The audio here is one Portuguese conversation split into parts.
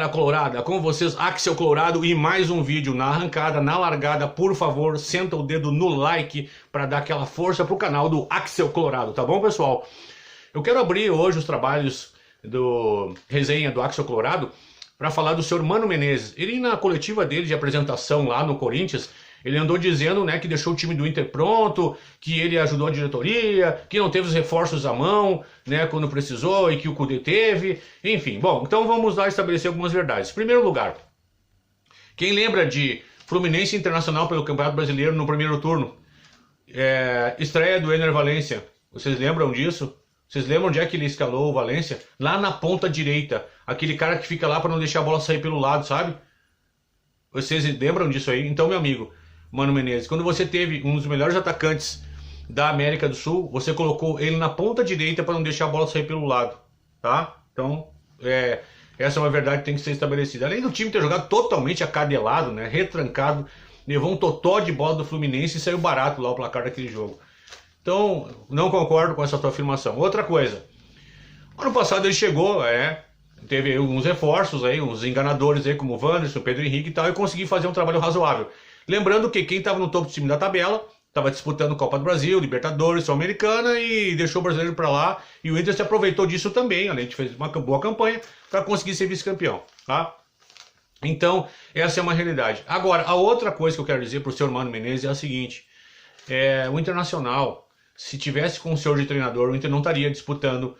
galera colorada, com vocês, Axel Colorado, e mais um vídeo na arrancada, na largada. Por favor, senta o dedo no like para dar aquela força pro canal do Axel Colorado, tá bom, pessoal? Eu quero abrir hoje os trabalhos do resenha do Axel Colorado para falar do senhor Mano Menezes. Ele, na coletiva dele de apresentação lá no Corinthians, ele andou dizendo, né, que deixou o time do Inter pronto, que ele ajudou a diretoria, que não teve os reforços à mão, né, quando precisou, e que o Cudê teve. Enfim, bom, então vamos lá estabelecer algumas verdades. Em primeiro lugar, quem lembra de Fluminense Internacional pelo Campeonato Brasileiro no primeiro turno? Estreia do Ener Valencia. Vocês lembram disso? Vocês lembram onde é que ele escalou o Valencia? Lá na ponta direita. Aquele cara que fica lá para não deixar a bola sair pelo lado, sabe? Vocês lembram disso aí? Então, meu amigo Mano Menezes, quando você teve um dos melhores atacantes da América do Sul, você colocou ele na ponta direita para não deixar a bola sair pelo lado, tá? Então, essa é uma verdade que tem que ser estabelecida. Além do time ter jogado totalmente acadelado, né, retrancado, levou um totó de bola do Fluminense e saiu barato lá o placar daquele jogo. Então, não concordo com essa tua afirmação. Outra coisa, ano passado ele chegou, teve alguns reforços aí, uns enganadores aí como o Wanderson, Pedro Henrique e tal, e conseguiu fazer um trabalho razoável. Lembrando que quem estava no topo do time da tabela estava disputando Copa do Brasil, Libertadores, Sul-Americana e deixou o brasileiro para lá. E o Inter se aproveitou disso também, além de fazer uma boa campanha, para conseguir ser vice-campeão, tá? Então, essa é uma realidade. Agora, a outra coisa que eu quero dizer para o senhor Mano Menezes é a seguinte: o Internacional, se tivesse com o senhor de treinador, o Inter não estaria disputando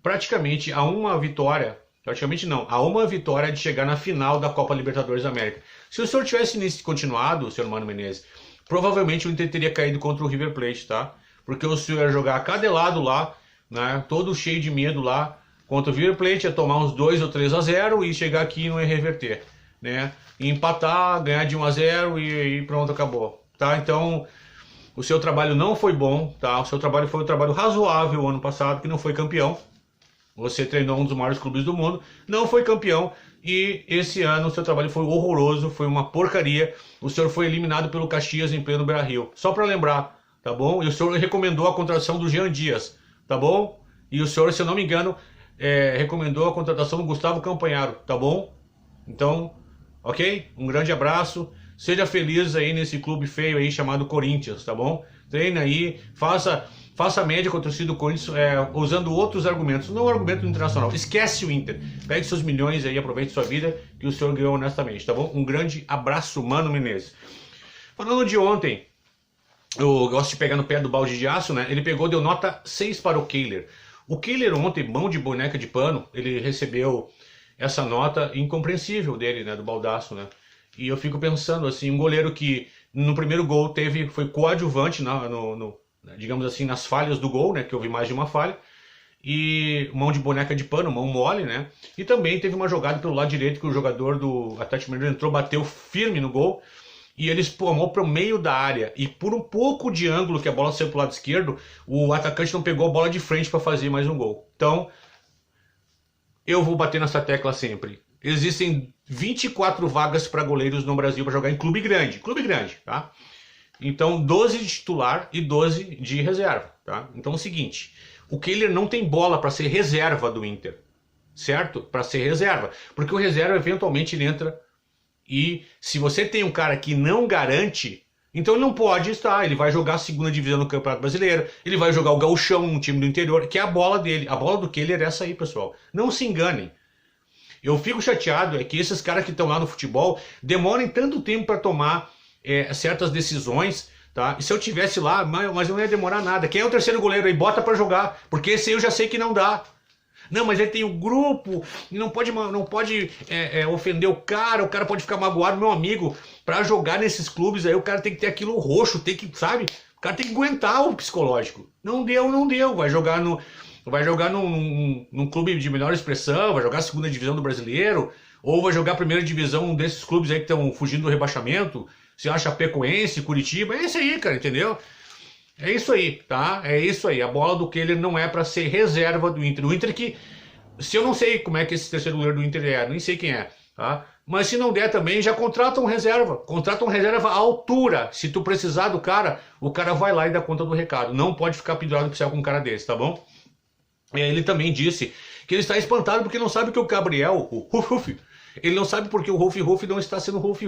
praticamente a uma vitória. Praticamente não, há uma vitória de chegar na final da Copa Libertadores da América. Se o senhor tivesse continuado, senhor Mano Menezes, provavelmente o Inter teria caído contra o River Plate, tá? Porque o senhor ia jogar cadelado lá, né? Todo cheio de medo lá contra o River Plate, ia tomar uns 2 ou 3-0 e chegar aqui e não ia reverter, né? E empatar, ganhar de 1-0 e pronto, acabou, tá? Então, o seu trabalho não foi bom, tá? O seu trabalho foi um trabalho razoável ano passado, que não foi campeão. Você treinou um dos maiores clubes do mundo, não foi campeão, e esse ano o seu trabalho foi horroroso, foi uma porcaria. O senhor foi eliminado pelo Caxias em pleno Beira-Rio. Só para lembrar, tá bom? E o senhor recomendou a contratação do Jean Dias, tá bom? E o senhor, se eu não me engano, recomendou a contratação do Gustavo Campanharo, tá bom? Então, ok? Um grande abraço. Seja feliz aí nesse clube feio aí chamado Corinthians, tá bom? Treine aí, faça média com a torcida do Corinthians usando outros argumentos, não o argumento do Internacional. Esquece o Inter. Pegue seus milhões aí, aproveite sua vida, que o senhor ganhou honestamente, tá bom? Um grande abraço, Mano Menezes. Falando de ontem, eu gosto de pegar no pé do balde de aço, né? Ele deu nota 6 para o Kehler. O Kehler ontem, mão de boneca de pano, ele recebeu essa nota incompreensível dele, né? Do baldaço, né? E eu fico pensando, assim, um goleiro que no primeiro gol foi coadjuvante digamos assim, nas falhas do gol, né, que houve mais de uma falha, e mão de boneca de pano, mão mole, né, e também teve uma jogada pelo lado direito que o jogador do Atlético Mineiro entrou, bateu firme no gol, e ele espalmou para o meio da área, e por um pouco de ângulo que a bola saiu para o lado esquerdo, o atacante não pegou a bola de frente para fazer mais um gol. Então, eu vou bater nessa tecla sempre. Existem 24 vagas para goleiros no Brasil para jogar em clube grande, tá? Então, 12 de titular e 12 de reserva, tá? Então é o seguinte, o Kehler não tem bola para ser reserva do Inter, certo? Para ser reserva, porque o reserva eventualmente ele entra e se você tem um cara que não garante, então ele não pode estar, ele vai jogar a segunda divisão no Campeonato Brasileiro, ele vai jogar o Gauchão, um time do interior, que é a bola dele. A bola do Kehler é essa aí, pessoal. Não se enganem. Eu fico chateado que esses caras que estão lá no futebol demorem tanto tempo para tomar certas decisões, tá? E se eu tivesse lá, mas não ia demorar nada. Quem é o terceiro goleiro aí? Bota para jogar, porque esse aí eu já sei que não dá. Não, mas aí tem o grupo, não pode ofender o cara pode ficar magoado, meu amigo. Para jogar nesses clubes aí, o cara tem que ter aquilo roxo, sabe? O cara tem que aguentar o psicológico. Não deu, vai jogar num clube de melhor expressão, vai jogar a segunda divisão do Brasileiro, ou vai jogar a primeira divisão, um desses clubes aí que estão fugindo do rebaixamento, se acha Chapecoense, Curitiba, é isso aí, cara, entendeu? É isso aí, tá? É isso aí, a bola do Kehler não é pra ser reserva do Inter. O Inter que, se eu não sei como é que esse terceiro goleiro do Inter nem sei quem é, tá? Mas se não der também, já contratam reserva à altura. Se tu precisar do cara, o cara vai lá e dá conta do recado. Não pode ficar pendurado no céu com um cara desse, tá bom? Ele também disse que ele está espantado porque não sabe que o Gabriel, o Ruf, ele não sabe porque o Ruf não está sendo Ruf.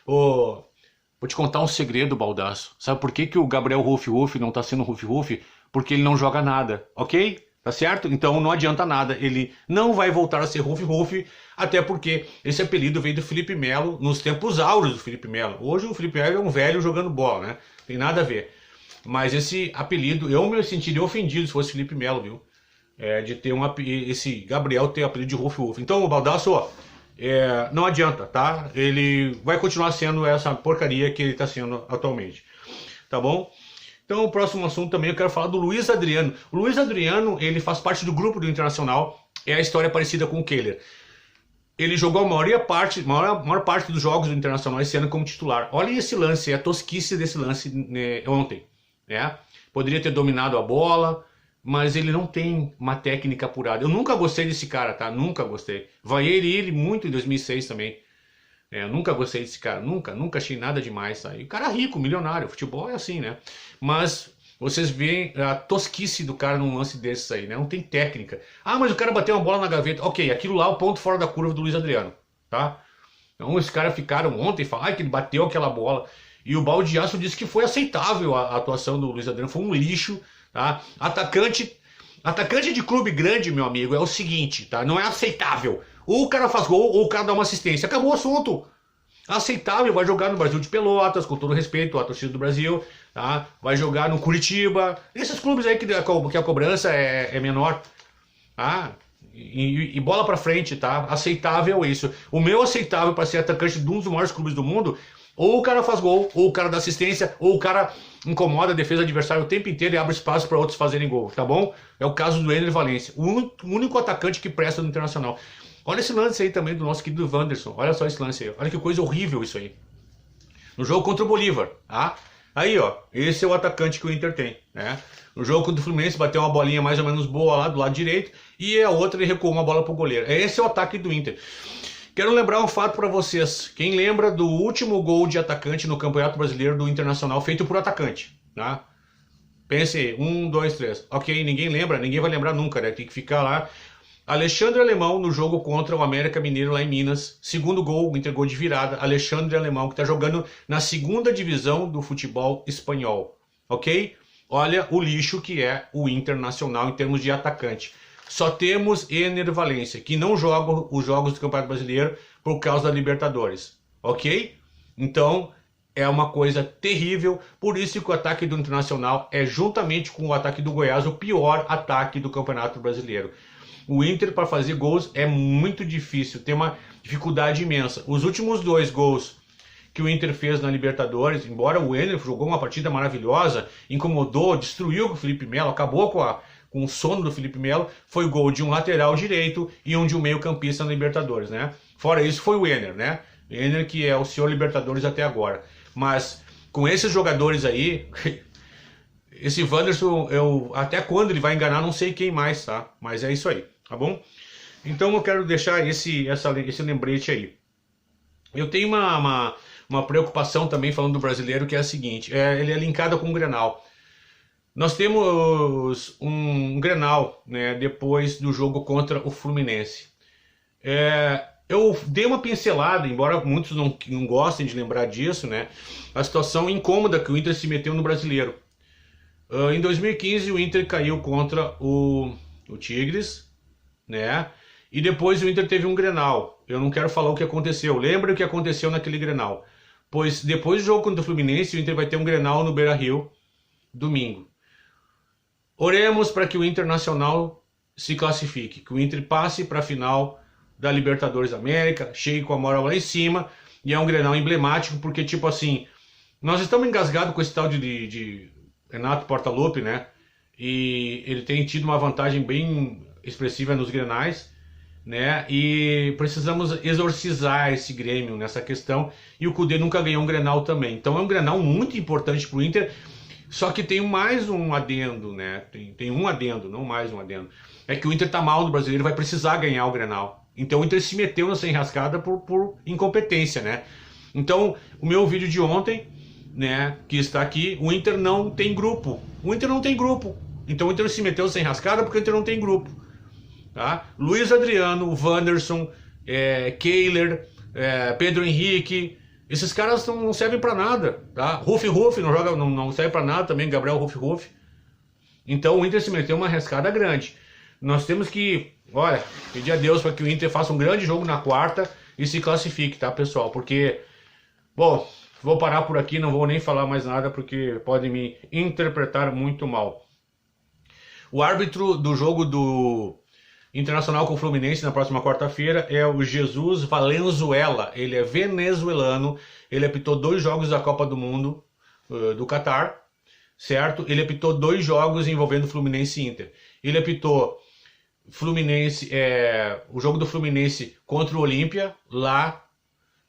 Vou te contar um segredo, Baldasso. Sabe por que o Gabriel Ruf não está sendo Ruf? Porque ele não joga nada, ok? Tá certo? Então não adianta nada, ele não vai voltar a ser Ruf, até porque esse apelido veio do Felipe Melo nos tempos áureos do Felipe Melo. Hoje o Felipe Melo é um velho jogando bola, né? Tem nada a ver. Mas esse apelido, eu me sentiria ofendido se fosse Felipe Melo, viu? De ter esse Gabriel ter o apelido de Ruf. Então o Baldasso, ó, não adianta, tá? Ele vai continuar sendo essa porcaria que ele tá sendo atualmente, tá bom? Então o próximo assunto também eu quero falar do Luiz Adriano. O Luiz Adriano, ele faz parte do grupo do Internacional, é a história parecida com o Kehler. Ele jogou a maior parte dos jogos do Internacional esse ano como titular. Olha esse lance, a tosquice desse lance ontem, né? Poderia ter dominado a bola, mas ele não tem uma técnica apurada. Eu nunca gostei desse cara, tá? Nunca gostei. Vai ele muito em 2006 também. Eu nunca gostei desse cara, nunca achei nada demais, tá? E o cara é rico, milionário, futebol é assim, né? Mas vocês veem a tosquice do cara num lance desses aí, né? Não tem técnica. Ah, mas o cara bateu uma bola na gaveta. Ok, aquilo lá é o ponto fora da curva do Luiz Adriano, tá? Então os caras ficaram ontem falando que ele bateu aquela bola. E o Balde de Aço disse que foi aceitável a atuação do Luiz Adriano, foi um lixo, tá? Atacante de clube grande, meu amigo, é o seguinte, tá? Não é aceitável. Ou o cara faz gol, ou o cara dá uma assistência. Acabou o assunto. Aceitável, vai jogar no Brasil de Pelotas, com todo respeito à torcida do Brasil, tá? Vai jogar no Curitiba. Esses clubes aí que a cobrança é menor, tá? E bola pra frente, tá? Aceitável isso. O meu aceitável para ser atacante de um dos maiores clubes do mundo, ou o cara faz gol, ou o cara dá assistência, ou o cara incomoda a defesa adversária o tempo inteiro e abre espaço para outros fazerem gol, tá bom? É o caso do Ener Valencia, o único atacante que presta no Internacional. Olha esse lance aí também do nosso querido Wanderson. Olha só esse lance aí. Olha que coisa horrível isso aí. No jogo contra o Bolívar, tá? Aí, ó. Esse é o atacante que o Inter tem, né? No jogo contra o Fluminense bateu uma bolinha mais ou menos boa lá do lado direito e a outra ele recuou uma bola pro goleiro. Esse é o ataque do Inter. Quero lembrar um fato para vocês. Quem lembra do último gol de atacante no Campeonato Brasileiro do Internacional feito por atacante, tá? Pense aí. 1, 2, 3. Ok, ninguém lembra, ninguém vai lembrar nunca, né? Tem que ficar lá. Alexandre Alemão no jogo contra o América Mineiro lá em Minas. Segundo gol, Inter gol de virada. Alexandre Alemão que está jogando na segunda divisão do futebol espanhol. Ok? Olha o lixo que é o Internacional em termos de atacante. Só temos Ener Valencia, que não joga os jogos do Campeonato Brasileiro por causa da Libertadores. Ok? Então, é uma coisa terrível. Por isso que o ataque do Internacional é, juntamente com o ataque do Goiás, o pior ataque do Campeonato Brasileiro. O Inter, para fazer gols, é muito difícil, tem uma dificuldade imensa. Os últimos 2 gols que o Inter fez na Libertadores, embora o Ener jogou uma partida maravilhosa, incomodou, destruiu o Felipe Melo, acabou com o sono do Felipe Melo, foi gol de um lateral direito e um de um meio campista na Libertadores, né? Fora isso foi o Ener, né? Ener que é o senhor Libertadores até agora. Mas com esses jogadores aí... Esse Wanderson, até quando ele vai enganar, não sei quem mais, tá? Mas é isso aí, tá bom? Então eu quero deixar esse lembrete aí. Eu tenho uma preocupação também falando do brasileiro, que é a seguinte, ele é linkado com o Grenal. Nós temos um Grenal, né, depois do jogo contra o Fluminense. Eu dei uma pincelada, embora muitos não gostem de lembrar disso, né? A situação incômoda que o Inter se meteu no brasileiro. Em 2015 o Inter caiu contra o Tigres, né? E depois o Inter teve um Grenal. Eu não quero falar o que aconteceu. Lembre o que aconteceu naquele Grenal. Pois depois do jogo contra o Fluminense, o Inter vai ter um Grenal no Beira-Rio, domingo. Oremos para que o Internacional se classifique, que o Inter passe para a final da Libertadores da América, chegue com a moral lá em cima, e é um Grenal emblemático, porque tipo assim, nós estamos engasgados com esse tal de Renato Portaluppi, né? E ele tem tido uma vantagem bem expressiva nos Grenais, né? E precisamos exorcizar esse Grêmio nessa questão. E o Cudê nunca ganhou um Grenal também. Então é um Grenal muito importante para o Inter. Só que tem mais um adendo, né? Tem um adendo, não mais um adendo. É que o Inter tá mal no brasileiro, vai precisar ganhar o Grenal. Então o Inter se meteu nessa enrascada por incompetência, né? Então o meu vídeo de ontem, né, que está aqui, o Inter não tem grupo. O Inter não tem grupo. Então o Inter se meteu sem rascada porque o Inter não tem grupo. tá? Luiz Adriano, Wanderson, Kehler, Pedro Henrique, esses caras não servem para nada, tá? Ruff não serve para nada também, Gabriel Ruff. Então o Inter se meteu uma arriscada grande. Nós temos que, olha, pedir a Deus para que o Inter faça um grande jogo na quarta e se classifique, tá, pessoal? Porque, bom, vou parar por aqui, não vou nem falar mais nada porque podem me interpretar muito mal. O árbitro do jogo do Internacional com o Fluminense na próxima quarta-feira é o Jesus Valenzuela. Ele é venezuelano, ele apitou 2 jogos da Copa do Mundo do Catar, certo? Ele apitou 2 jogos envolvendo Fluminense e Inter. Ele apitou o jogo do Fluminense contra o Olímpia, lá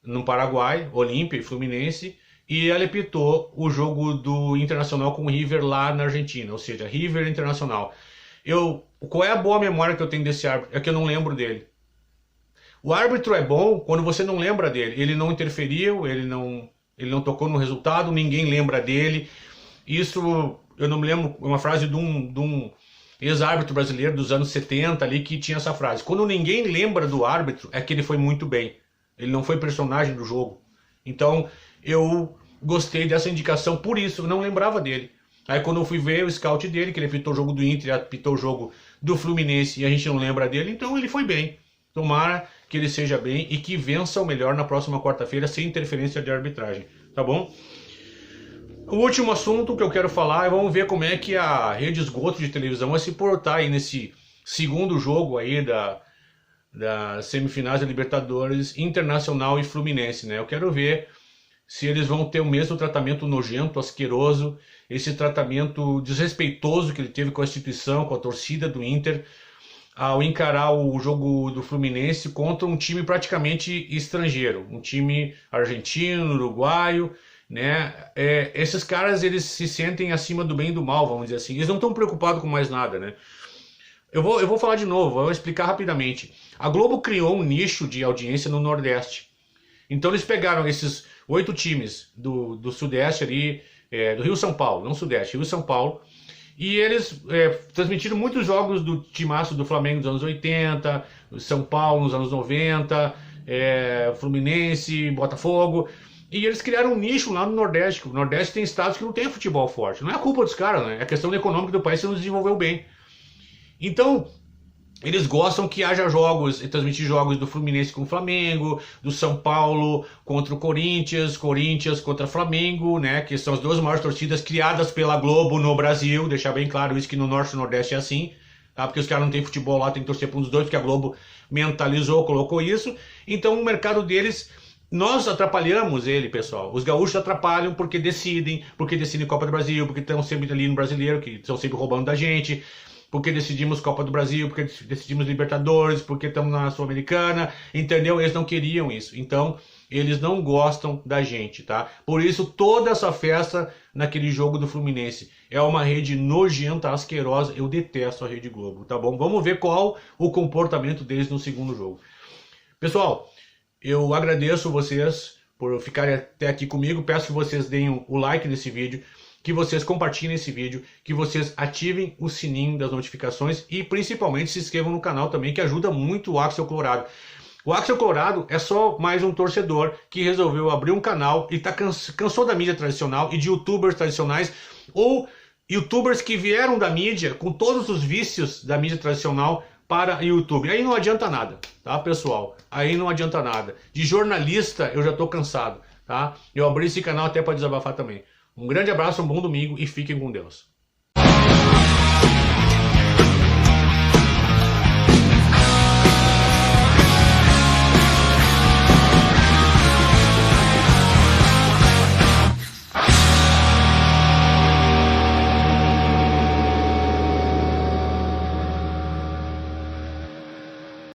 no Paraguai, Olímpia e Fluminense, e ele apitou o jogo do Internacional com o River lá na Argentina, ou seja, River Internacional. Qual é a boa memória que eu tenho desse árbitro? É que eu não lembro dele. O árbitro é bom quando você não lembra dele. Ele não interferiu, ele não tocou no resultado, ninguém lembra dele. Isso, eu não me lembro, uma frase de um ex-árbitro brasileiro dos anos 70 ali que tinha essa frase. Quando ninguém lembra do árbitro, é que ele foi muito bem. Ele não foi personagem do jogo. Então, eu gostei dessa indicação por isso, eu não lembrava dele. Aí quando eu fui ver o scout dele, que ele apitou o jogo do Inter, apitou o jogo do Fluminense e a gente não lembra dele, então ele foi bem. Tomara que ele seja bem e que vença o melhor na próxima quarta-feira sem interferência de arbitragem, tá bom? O último assunto que eu quero falar é vamos ver como é que a rede esgoto de televisão vai se portar aí nesse segundo jogo aí das semifinais da Libertadores, Internacional e Fluminense, né? Eu quero ver se eles vão ter o mesmo tratamento nojento, asqueroso, esse tratamento desrespeitoso que ele teve com a instituição, com a torcida do Inter, ao encarar o jogo do Fluminense contra um time praticamente estrangeiro, um time argentino, uruguaio, né? Esses caras, eles se sentem acima do bem e do mal, vamos dizer assim. Eles não estão preocupados com mais nada, né? Eu vou falar de novo, vou explicar rapidamente. A Globo criou um nicho de audiência no Nordeste. Então eles pegaram esses 8 times do Sudeste ali, do Rio-São Paulo, não Sudeste, Rio-São Paulo, e eles transmitiram muitos jogos do timaço do Flamengo nos anos 80, São Paulo nos anos 90, Fluminense, Botafogo, e eles criaram um nicho lá no Nordeste, que o Nordeste tem estados que não tem futebol forte. Não é a culpa dos caras, né? É a questão econômica do país que não desenvolveu bem. Então, eles gostam que haja jogos, transmitir jogos do Fluminense com o Flamengo, do São Paulo contra o Corinthians contra o Flamengo, né? Que são as 2 maiores torcidas criadas pela Globo no Brasil. Deixar bem claro isso, que no Norte e no Nordeste é assim, tá? Porque os caras não têm futebol lá, tem que torcer para um dos dois, porque a Globo mentalizou, colocou isso. Então o mercado deles, nós atrapalhamos ele, pessoal. Os gaúchos atrapalham porque decidem Copa do Brasil, porque estão sempre ali no Brasileiro, que estão sempre roubando da gente, porque decidimos Copa do Brasil, porque decidimos Libertadores, porque estamos na Sul-Americana, entendeu? Eles não queriam isso, então eles não gostam da gente, tá? Por isso toda essa festa naquele jogo do Fluminense é uma rede nojenta, asquerosa, eu detesto a Rede Globo, tá bom? Vamos ver qual o comportamento deles no segundo jogo. Pessoal, eu agradeço vocês por ficarem até aqui comigo, peço que vocês deem o like nesse vídeo, que vocês compartilhem esse vídeo, que vocês ativem o sininho das notificações e principalmente se inscrevam no canal também, que ajuda muito o Axel Colorado. O Axel Colorado é só mais um torcedor que resolveu abrir um canal e cansou da mídia tradicional e de youtubers tradicionais ou youtubers que vieram da mídia com todos os vícios da mídia tradicional para YouTube. Aí não adianta nada, tá, pessoal? Aí não adianta nada. De jornalista eu já tô cansado, tá? Eu abri esse canal até para desabafar também. Um grande abraço, um bom domingo e fiquem com Deus.